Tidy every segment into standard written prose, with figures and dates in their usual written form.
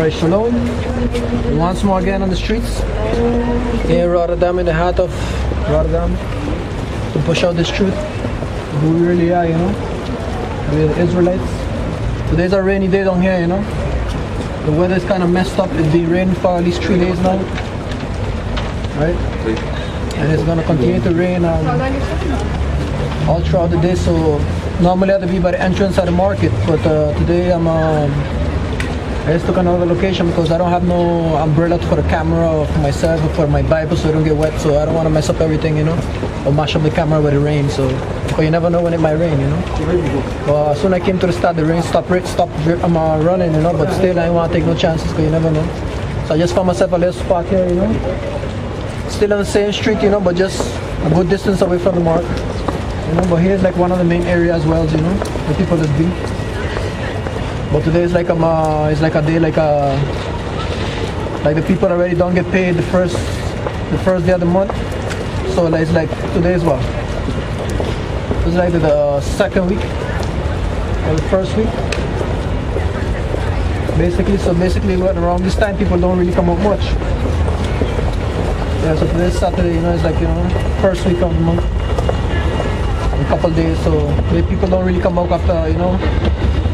Alright, shalom. Once more again on the streets in Rotterdam, in the heart of Rotterdam, to push out this truth, who we really are, you know. We're the Israelites. Today's a rainy day down here, you know. The weather's kind of messed up. It's been raining for at least 3 days now, right? And it's gonna continue to rain all throughout the day. So normally I have to be by the entrance of the market, but today I just took another location because I don't have no umbrella for the camera or for myself or for my Bible, so I don't get wet. So I don't want to mess up everything, you know, or mash up the camera with the rain. So, but you never know when it might rain, you know. As soon as I came to the start, the rain stopped running, you know. But still, I don't want to take no chances because you never know. So I just found myself a little spot here, you know. Still on the same street, you know, but just a good distance away from the market, you know. But here's like one of the main areas as well, you know, where people just be. But today is like it's like a day like the people already don't get paid the first day of the month. So it's like today is what? It's like the second week or the first week. Basically around this time people don't really come out much. Yeah, so today's Saturday, you know, it's like, you know, first week of the month. A couple days, so maybe people don't really come out after, you know,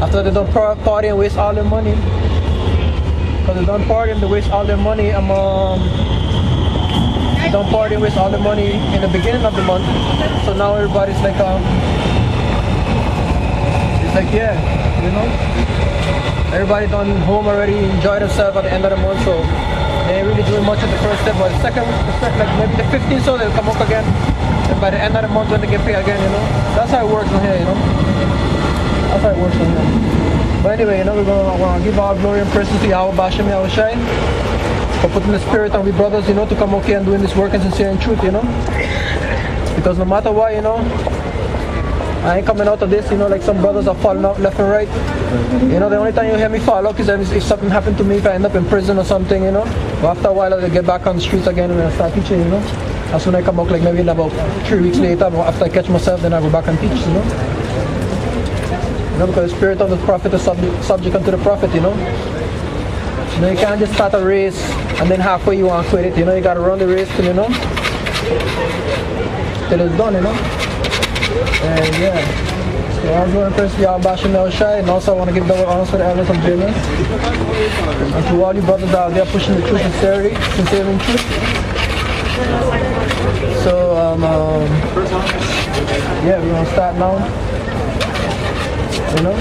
after they don't party and waste all their money. Because they don't party and they waste all their money. They don't party and waste all their money in the beginning of the month. So now everybody's like, it's like, yeah, you know, everybody done home already, enjoy themselves at the end of the month. So they ain't really doing much at the first step, but the second, like maybe the 15th, so they'll come up again. And by the end of the month when they get paid again, you know, that's how it works on here, you know. That's how it works on here. But anyway, you know, we're gonna give our glory and praise to Yahweh Bashem, Yahweh Shai, for putting the spirit on we brothers, you know, to come okay and doing this work in sincere and truth, you know. Because no matter what, you know, I ain't coming out of this, you know, like some brothers are falling out left and right. You know, the only time you hear me fall out is if something happened to me, if I end up in prison or something, you know. But after a while, I'll get back on the streets again and I start teaching, you know. As soon as I come out, like maybe in about 3 weeks later, after I catch myself, then I go back and teach, you know. You know, because the spirit of the prophet is subject unto the prophet, you know. You know, you can't just start a race and then halfway you want to quit it, you know. You got to run the race till, you know, till it's done, you know. And yeah, so I was going to praise Yahweh Bashem Yahweh Shai, and also I want to give double honors to the elders of James and to all you brothers out there pushing the truth sincerely in truth. So yeah, we're gonna start now. You know,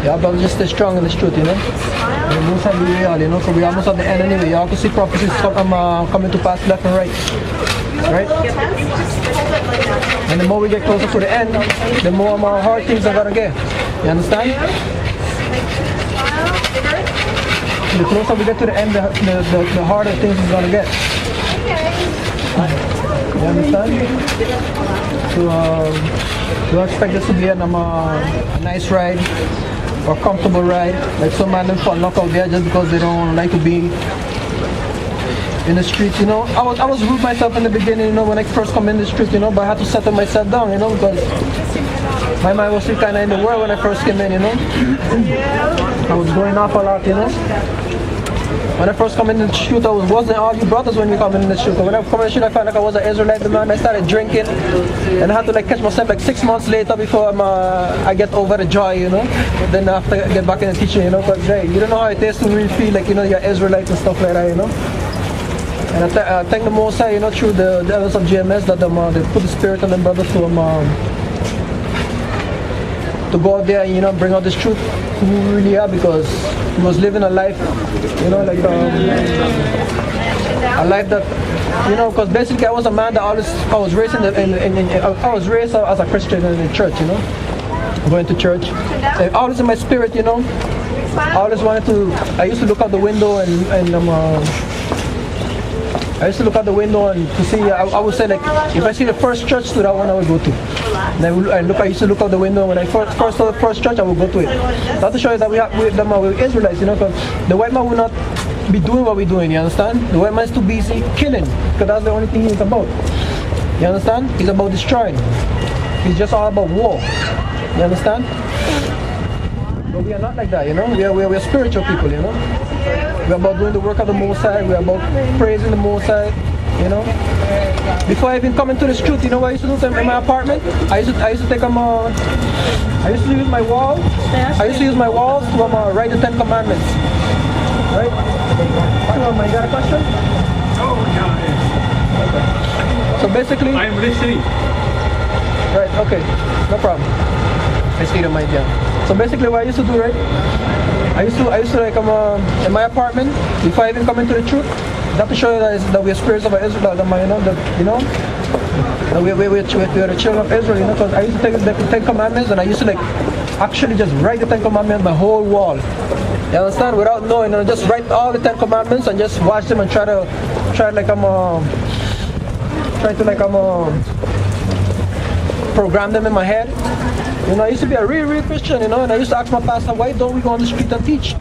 yeah, but just stay strong in this truth, you know. We almost have the real, you know, so we almost at the end anyway. You all can see prophecies coming to pass left and right, right? And the more we get closer to the end, the more hard things are gonna get. You understand? The closer we get to the end, the harder things is gonna get. You understand? So don't expect this to be a nice ride or comfortable ride. Like some man them fall knock out there just because they don't like to be in the streets, you know. I was rude myself in the beginning, you know, when I first come in the street, you know, but I had to settle myself down, you know, because my mind was still kind of in the world when I first came in, you know. I was going off a lot, you know. When I first come in the street, I wasn't all you brothers when you come in the street. When I come in the street, I found like I was an Israelite, man. I started drinking, and I had to like catch myself like 6 months later before I get over the joy, you know. But then after I get back in the teaching, you know, but hey, you don't know how it is to really feel like, you know, you're Israelite and stuff like that, you know. And I thank the Most High, you know, through the elders of GMS that they put the spirit on them brothers to go out there and, you know, bring out this truth who we really are, because we was living a life, you know, like a life that, you know, because basically I was a man that I was raised I was raised as a Christian in the church, you know, going to church. And always in my spirit, you know, I used to look out the window and I used to look out the window and to see, I would say like, if I see the first church, to that one I would go to. And I used to look out the window, when I first saw the first church, I would go to it. That to show you that we're Israelites, you know, because the white man will not be doing what we're doing, you understand? The white man's too busy killing, because that's the only thing he's about. You understand? He's about destroying. He's just all about war. You understand? But we are not like that, you know. We are spiritual people, you know. We're about doing the work of the Most High. We're about praising the Most High, you know. Before I even come into this truth, you know what I used to do in my apartment? I used to take I used to use my walls. I used to use my walls to write the 10 Commandments. Right? Come on, man. You got a question? Oh, yeah. Okay. So basically, I'm listening. right, okay, no problem. I see the mic, yeah. So basically what I used to do, right? I used to like in my apartment, before I even come into the truth, that to show you that we are spirits of Israel, that we are the children of Israel, you know, because I used to take the 10 Commandments and I used to like actually just write the 10 Commandments on my whole wall. You understand? Without knowing, you know, just write all the 10 Commandments and just watch them and try to program them in my head. You know, I used to be a real Christian, you know, and I used to ask my pastor, why don't we go on the street and teach?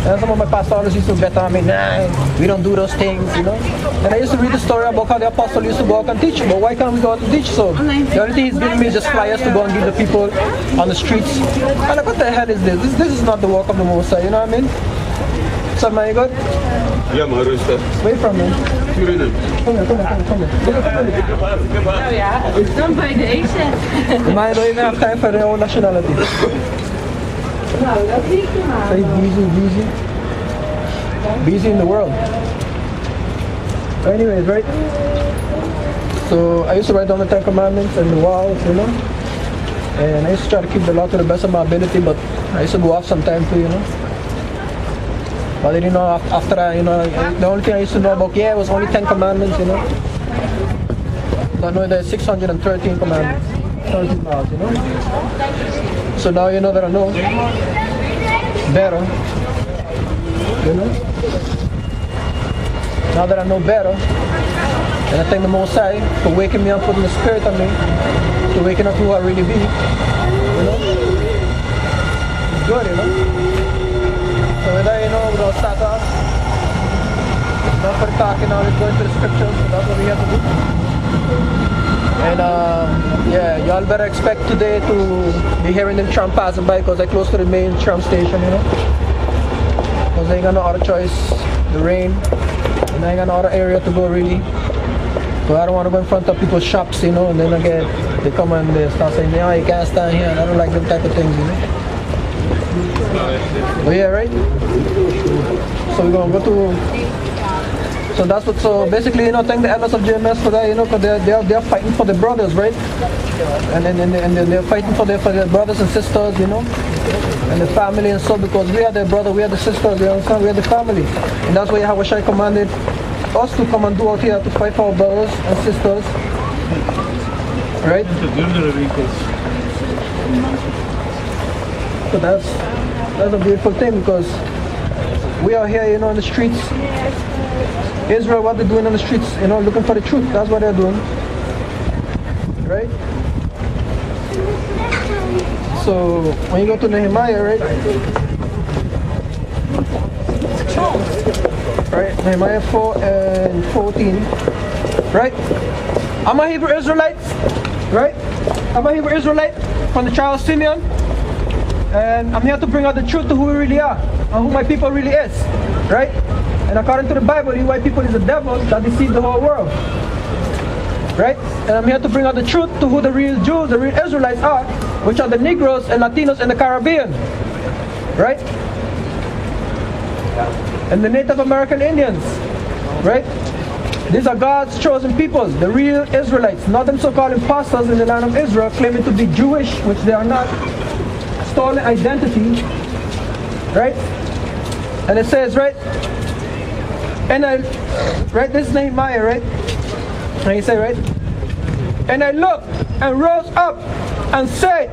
And some of my pastors used to bet on me, nah, we don't do those things, you know. And I used to read the story about how the apostle used to go out and teach, but why can't we go out and teach? So the only thing he's giving me is just flyers to go and give the people on the streets. I'm like, what the hell is this? This is not the work of the Most High, you know what I mean? So man, you good? Yeah, my rooster. Where you from, man? Suriname. Come here. Oh ja, dan bij deze. Maar I don't even have time for their own nationality. Nou, dat zie ik maar. Say busy in the world. Anyways, right? So I used to write down the 10 Commandments and the walls, you know. And I used to try to keep the law to the best of my ability, but I used to go off sometime too, you know. But then, you know, after I, you know, the only thing I used to know about, yeah, it was only 10 Commandments, you know. Not knowing there's 613 commandments, 13 laws, you know. So now you know that I know better, you know. Now that I know better, and I thank the Most High for waking me up, putting the Spirit on me, to waking up who I really be, you know. It's good, you know. So with that, you know, we're gonna start off. Not for talking now, let's go into the scriptures. So that's what we have to do. And yeah, y'all better expect today to be hearing them tram passing by because they're close to the main tram station, you know. Because they ain't got no other choice. The rain, and I ain't got no other area to go really. So I don't want to go in front of people's shops, you know, and then again, they come and they start saying, yeah, you can't stand here. And I don't like them type of things, you know. But yeah, right? So we're gonna go to. So that's what. So basically, you know, thank the elders of GMS for that, you know, because they're fighting for the brothers, right? And they're fighting for their brothers and sisters, you know, and the family and so, because we are their brother, we are the sisters, you understand? We are the family, and that's why Yahushua commanded us to come and do out here to fight for our brothers and sisters, right? So that's a beautiful thing because we are here, you know, in the streets. Israel, what they're doing on the streets, you know, looking for the truth. That's what they're doing, right? So when you go to Nehemiah, right? Right, Nehemiah 4 and 14, right? I'm a Hebrew Israelite, right? I'm a Hebrew Israelite from the tribe of Simeon. And I'm here to bring out the truth to who we really are and who my people really is, right? And according to the Bible, you white people is the devil that deceived the whole world, right? And I'm here to bring out the truth to who the real Jews, the real Israelites are, which are the Negroes and Latinos in the Caribbean, right? And the Native American Indians, right? These are God's chosen peoples, the real Israelites, not them so-called imposters in the land of Israel claiming to be Jewish, which they are not. Stolen identity, right? And it says, right? And right, this is Nehemiah, right? And he said, right? And I looked and rose up and said,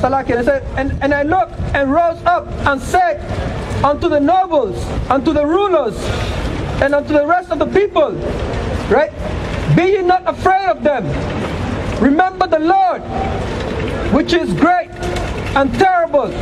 Salaki, and I said, and I looked and rose up and said unto the nobles, unto the rulers, and unto the rest of the people, right? Be ye not afraid of them. Remember the Lord, which is great and terrible,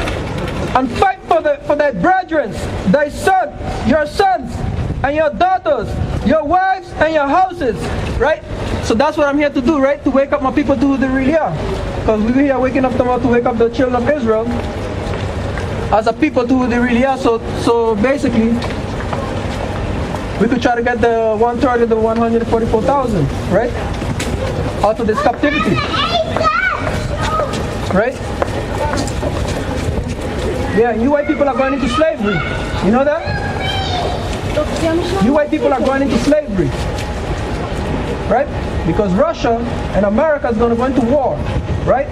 and fight for thy brethren, thy son, your sons, and your daughters, your wives, and your houses, right? So that's what I'm here to do, right? To wake up my people to who they really are. Because we're here waking up tomorrow to wake up the children of Israel as a people to who they really are. So basically, we could try to get the 1/3 of the 144,000, right? Out of this captivity, right? Yeah, you white people are going into slavery. You know that? You white people are going into slavery, right? Because Russia and America is going to go into war, right?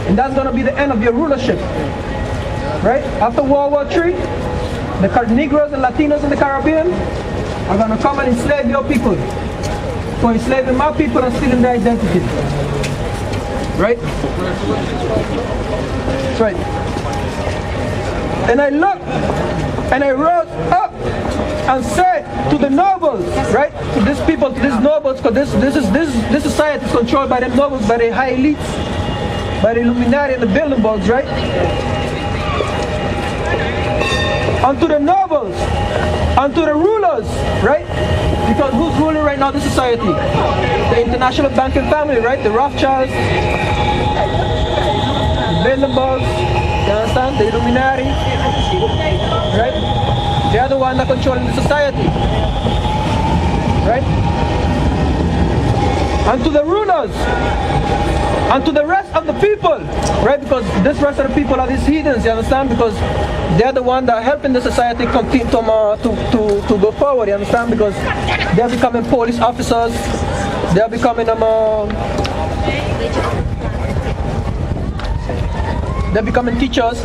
And that's going to be the end of your rulership, right? After World War III, the Negroes and Latinos in the Caribbean are going to come and enslave your people for enslaving my people and stealing their identity, right? That's right. And I looked and I rose up and said to the nobles, right? To these people, to these nobles, because this society is controlled by the nobles, by the high elites, by the Illuminati and the building bugs, right? Unto the nobles, unto the rulers, right? Because who's ruling right now this society? The international banking family, right? The Rothschilds, the building bugs, you understand? The Illuminati, right? They are the one that controlling the society, right? And to the rulers, and to the rest of the people, right? Because this rest of the people are these heathens, you understand? Because they are the one that are helping the society continue to go forward, you understand? Because they are becoming police officers, they are becoming they're becoming teachers.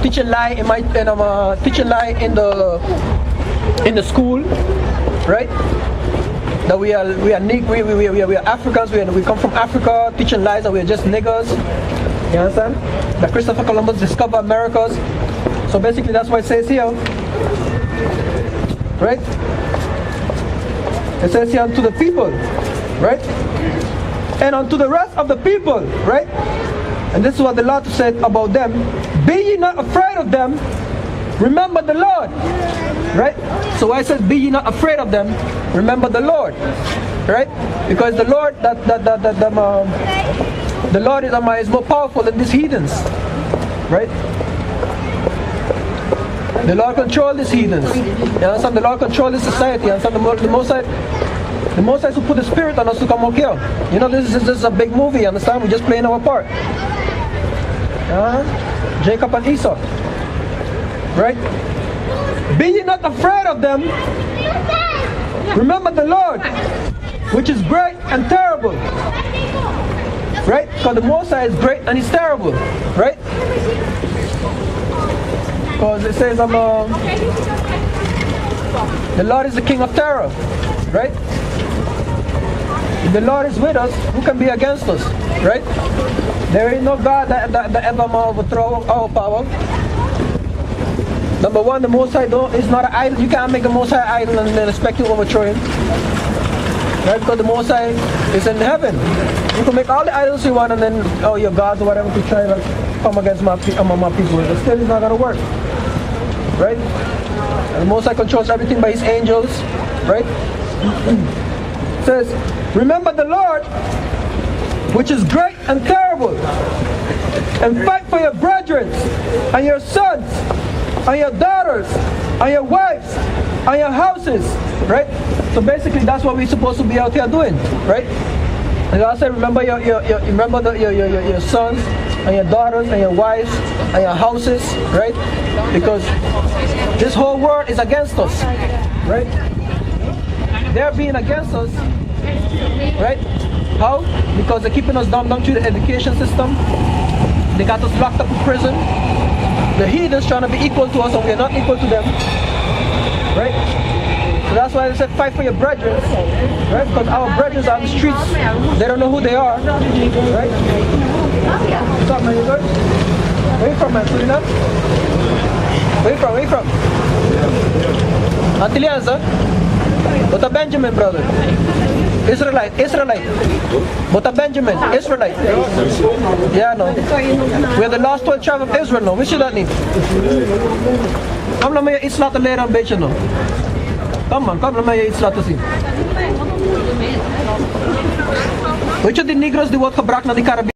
Teaching lie in teaching lie in the school, right? That we are Africans. We come from Africa. Teaching lies that we are just niggers. You understand? That Christopher Columbus discovered Americas. So basically, that's what it says here, right? It says here unto the people, right? And unto the rest of the people, right? And this is what the Lord said about them. Be ye not afraid of them. Remember the Lord. Right? So why it says be ye not afraid of them. Remember the Lord. Right? Because the Lord the Lord is more powerful than these heathens. Right? The Lord control these heathens. You understand? The Lord control this society. You understand? The Most High who put the spirit on us to come out here. You know, this is a big movie. You understand? We're just playing our part. Jacob and Esau, right? Be ye not afraid of them. Remember the Lord, which is great and terrible, right? Because the Most High is great and he's terrible, right? Because it says the Lord is the King of terror, right? If the Lord is with us, who can be against us, right? There is no God that ever overthrow our power. Number one, the Most High is not an idol. You can't make the Most High idol and then expect to overthrow him, right? Because the Most High is in heaven. You can make all the idols you want and then, oh, your gods or whatever to try to come against my people. But still, it's not going to work, right? And the Most High controls everything by his angels, right? It says, remember the Lord, which is great and terrible, and fight for your brethren, and your sons, and your daughters, and your wives, and your houses, right? So basically, that's what we're supposed to be out here doing, right? And I said, remember your sons, and your daughters, and your wives, and your houses, right? Because this whole world is against us, right? They're being against us, right? How? Because they're keeping us down through the education system. They got us locked up in prison. The heathens trying to be equal to us and we're not equal to them. Right? So that's why they said fight for your brethren. Right? Because our brethren are on the streets. They don't know who they are. Right? What's up, man? You good? Where you from, man? Suriname? Where you from? Where you from? Antillean, sir? What a Benjamin, brother? Israelite. But a Benjamin, Israelite. Yeah, no. We're the last 12 tribe of Israel, no. Wist je dat niet? Kom, laat me je iets laten leren een beetje, no. Kom man, kom, laat me je iets laten zien. Weet je, die Negro's die wordt gebracht naar die Caribbean.